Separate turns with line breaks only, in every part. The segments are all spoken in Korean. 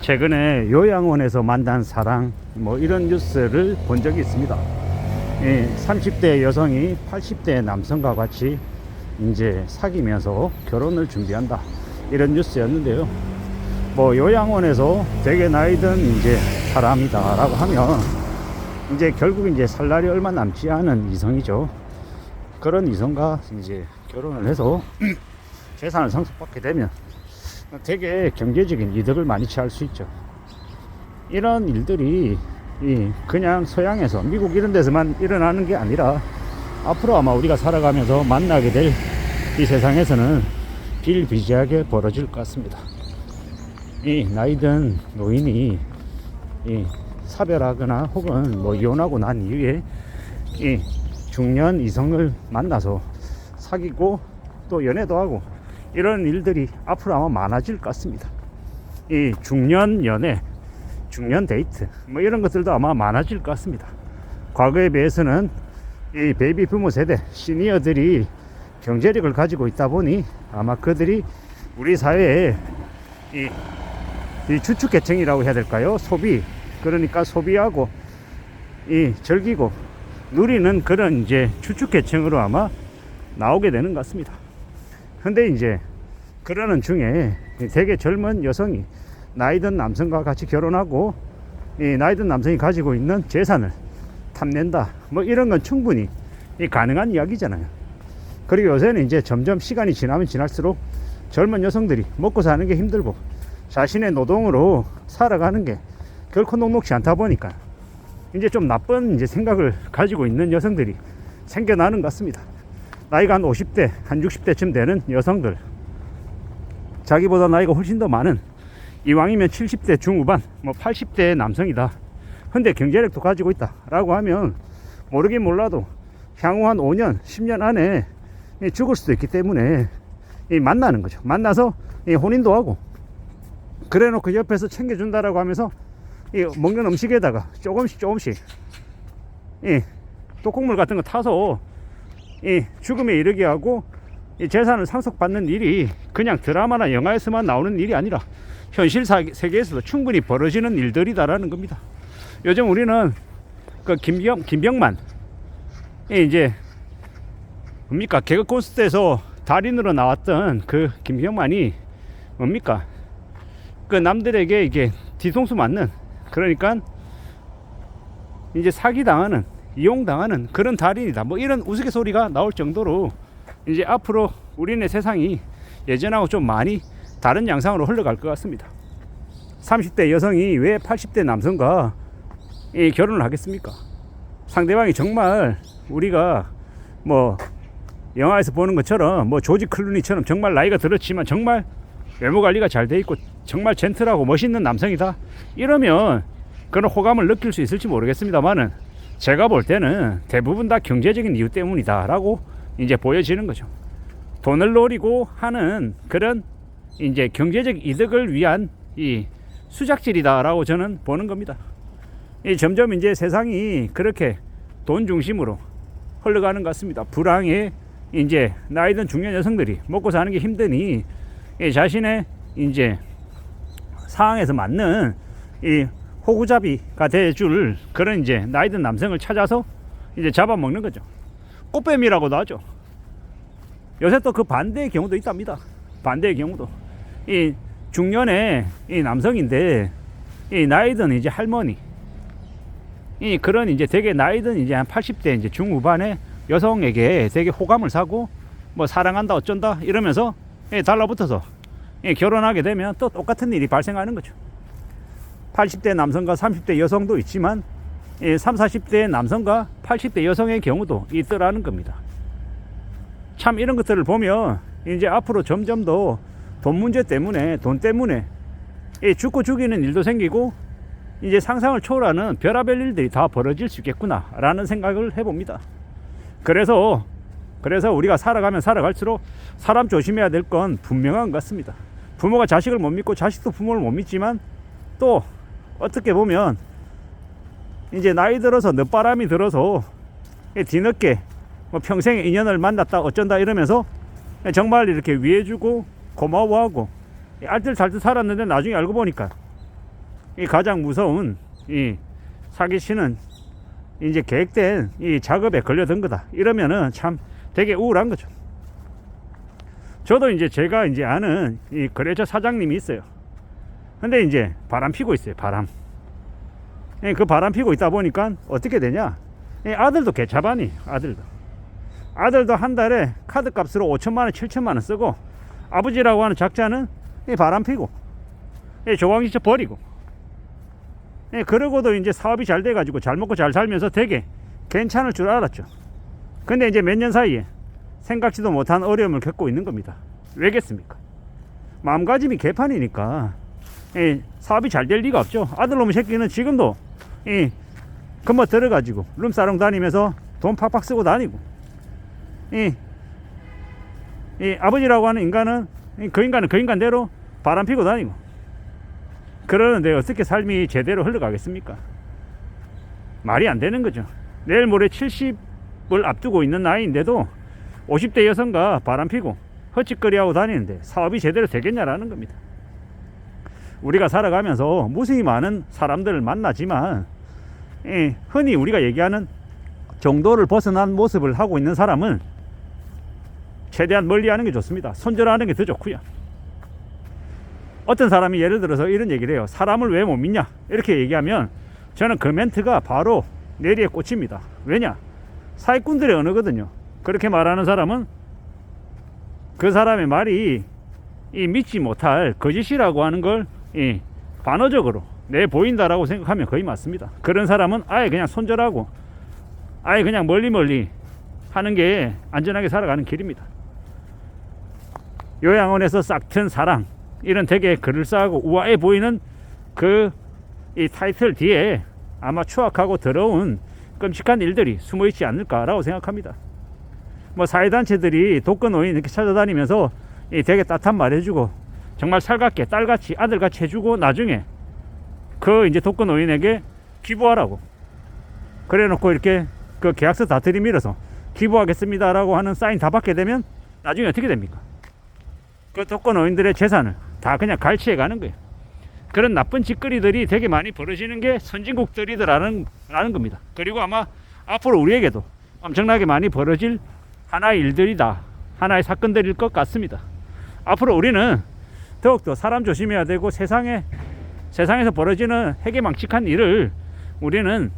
최근에 요양원에서 만난 사랑 뭐 이런 뉴스를 본 적이 있습니다. 30대 여성이 80대 남성과 같이 이제 사귀면서 결혼을 준비한다, 이런 뉴스였는데요. 뭐 요양원에서 되게 나이든 이제 사람이다 라고 하면 이제 결국 이제 살 날이 얼마 남지 않은 이성이죠. 그런 이성과 이제 결혼을 해서 재산을 상속받게 되면 되게 경제적인 이득을 많이 취할 수 있죠. 이런 일들이 그냥 서양에서, 미국 이런 데서만 일어나는 게 아니라 앞으로 아마 우리가 살아가면서 만나게 될 이 세상에서는 비일비재하게 벌어질 것 같습니다. 이 나이든 노인이 사별하거나 혹은 뭐 이혼하고 난 이후에 이 중년 이성을 만나서 사귀고 또 연애도 하고 이런 일들이 앞으로 아마 많아질 것 같습니다. 이 중년 연애, 중년 데이트 뭐 이런 것들도 아마 많아질 것 같습니다. 과거에 비해서는 이 베이비 부모 세대 시니어들이 경제력을 가지고 있다 보니 아마 그들이 우리 사회에 이 주축계층이라고 해야 될까요? 소비, 그러니까 소비하고 즐기고 누리는 그런 이제 주축계층으로 아마 나오게 되는 것 같습니다. 근데 이제 그러는 중에 되게 젊은 여성이 나이든 남성과 같이 결혼하고 이 나이든 남성이 가지고 있는 재산을 탐낸다, 뭐 이런 건 충분히 가능한 이야기잖아요. 그리고 요새는 이제 점점 시간이 지나면 지날수록 젊은 여성들이 먹고 사는 게 힘들고 자신의 노동으로 살아가는 게 결코 녹록지 않다 보니까 이제 좀 나쁜 이제 생각을 가지고 있는 여성들이 생겨나는 것 같습니다. 나이가 한 50대, 한 60대쯤 되는 여성들, 자기보다 나이가 훨씬 더 많은, 이왕이면 70대 중후반, 뭐 80대의 남성이다, 근데 경제력도 가지고 있다 라고 하면 모르긴 몰라도 향후 한 5년, 10년 안에 죽을 수도 있기 때문에 만나는 거죠. 만나서 혼인도 하고 그래 놓고 옆에서 챙겨준다라고 하면서 먹는 음식에다가 조금씩 독곡물 같은 거 타서 죽음에 이르게 하고 재산을 상속받는 일이 그냥 드라마나 영화에서만 나오는 일이 아니라 현실 세계에서도 충분히 벌어지는 일들이다라는 겁니다. 요즘 우리는 그 김병만 이제 뭡니까, 개그 콘서트에서 달인으로 나왔던 그 김병만이 뭡니까, 그 남들에게 이게 뒤통수 맞는, 그러니까 이제 사기당하는, 이용당하는 그런 달인이다, 뭐 이런 우스갯소리가 나올 정도로 이제 앞으로 우리네 세상이 예전하고 좀 많이 다른 양상으로 흘러갈 것 같습니다. 30대 여성이 왜 80대 남성과 결혼을 하겠습니까? 상대방이 정말 우리가 뭐 영화에서 보는 것처럼 뭐 조지 클루니처럼 정말 나이가 들었지만 정말 외모 관리가 잘 돼 있고 정말 젠틀하고 멋있는 남성이다, 이러면 그런 호감을 느낄 수 있을지 모르겠습니다만은 제가 볼 때는 대부분 다 경제적인 이유 때문이다 라고 이제 보여지는 거죠. 돈을 노리고 하는 그런 이제 경제적 이득을 위한 이 수작질이다 라고 저는 보는 겁니다. 점점 이제 세상이 그렇게 돈 중심으로 흘러가는 것 같습니다. 불황에 이제 나이든 중년 여성들이 먹고 사는 게 힘드니 자신의 이제 상황에서 맞는 이 호구잡이가 돼줄 그런 이제 나이든 남성을 찾아서 이제 잡아먹는 거죠. 꽃뱀이라고도 하죠. 요새 또 그 반대의 경우도 있답니다. 반대의 경우도 이 중년의 이 남성인데 이 나이든 이제 할머니, 그런 이제 되게 나이든 이제 한 80대 이제 중후반의 여성에게 되게 호감을 사고 뭐 사랑한다 어쩐다 이러면서 달라붙어서 결혼하게 되면 또 똑같은 일이 발생하는 거죠. 80대 남성과 30대 여성도 있지만 30, 40대 남성과 80대 여성의 경우도 있더라는 겁니다. 참 이런 것들을 보면 이제 앞으로 점점 더 돈 문제 때문에, 돈 때문에 죽고 죽이는 일도 생기고 이제 상상을 초월하는 별의별 일들이 다 벌어질 수 있겠구나 라는 생각을 해봅니다. 그래서 우리가 살아가면 살아갈수록 사람 조심해야 될 건 분명한 것 같습니다. 부모가 자식을 못 믿고 자식도 부모를 못 믿지만 또 어떻게 보면 이제 나이 들어서 늦바람이 들어서 뒤늦게 뭐 평생의 인연을 만났다 어쩐다 이러면서 정말 이렇게 위해주고 고마워하고 알뜰살뜰 살았는데 나중에 알고 보니까 이 가장 무서운 이 사기치는 이제 계획된 이 작업에 걸려든 거다. 이러면은 참 되게 우울한 거죠. 저도 이제 제가 이제 아는 이 거래처 사장님이 있어요. 근데 이제 바람 피고 있어요. 바람. 그 바람 피고 있다 보니까 어떻게 되냐? 아들도 개차반이 아들도 한 달에 카드 값으로 5천만 원, 7천만 원 쓰고, 아버지라고 하는 작자는 바람 피고 조광시쳐 버리고, 그러고도 이제 사업이 잘 돼가지고 잘 먹고 잘 살면서 되게 괜찮을 줄 알았죠. 근데 이제 몇 년 사이에 생각지도 못한 어려움을 겪고 있는 겁니다. 왜겠습니까? 마음가짐이 개판이니까 사업이 잘 될 리가 없죠. 아들놈의 새끼는 지금도 금방 들어가지고 룸사롱 다니면서 돈 팍팍 쓰고 다니고, 아버지라고 하는 인간은 그 인간대로 바람 피고 다니고 그러는데 어떻게 삶이 제대로 흘러가겠습니까? 말이 안 되는 거죠. 내일 모레 70을 앞두고 있는 나이인데도 50대 여성과 바람 피고 헛짓거리하고 다니는데 사업이 제대로 되겠냐라는 겁니다. 우리가 살아가면서 무수히 많은 사람들을 만나지만 흔히 우리가 얘기하는 정도를 벗어난 모습을 하고 있는 사람은 최대한 멀리하는 게 좋습니다. 손절하는 게 더 좋고요. 어떤 사람이 예를 들어서 이런 얘기를 해요. 사람을 왜 못 믿냐? 이렇게 얘기하면 저는 그 멘트가 바로 내리에 꽂힙니다. 왜냐? 사기꾼들의 언어거든요. 그렇게 말하는 사람은 그 사람의 말이 믿지 못할 거짓이라고 하는 걸 반어적으로 내 보인다라고 생각하면 거의 맞습니다. 그런 사람은 아예 그냥 손절하고 아예 그냥 멀리 하는 게 안전하게 살아가는 길입니다. 요양원에서 싹튼 사랑, 이런 되게 그럴싸하고 우아해 보이는 이 타이틀 뒤에 아마 추악하고 더러운 끔찍한 일들이 숨어 있지 않을까라고 생각합니다. 뭐 사회단체들이 독거노인 이렇게 찾아다니면서 되게 따뜻한 말 해주고 정말 살갑게 딸같이 아들같이 해주고 나중에 그 이제 독거노인에게 기부하라고 그래 놓고 이렇게 그 계약서 다 들이밀어서 기부하겠습니다라고 하는 사인 다 받게 되면 나중에 어떻게 됩니까? 그 독거노인들의 재산을 다 그냥 갈취해 가는 거예요. 그런 나쁜 짓거리들이 되게 많이 벌어지는 게 선진국들이더라는 겁니다. 그리고 아마 앞으로 우리에게도 엄청나게 많이 벌어질 하나의 일들이다, 하나의 사건들일 것 같습니다. 앞으로 우리는 더욱더 사람 조심해야 되고 세상에서 벌어지는 해괴망측한 일을 우리는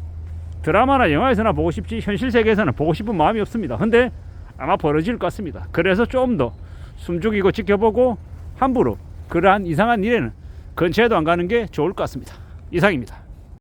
드라마나 영화에서나 보고 싶지 현실 세계에서는 보고 싶은 마음이 없습니다. 근데 아마 벌어질 것 같습니다. 그래서 좀 더 숨죽이고 지켜보고 함부로 그러한 이상한 일에는 근처에도 안 가는 게 좋을 것 같습니다. 이상입니다.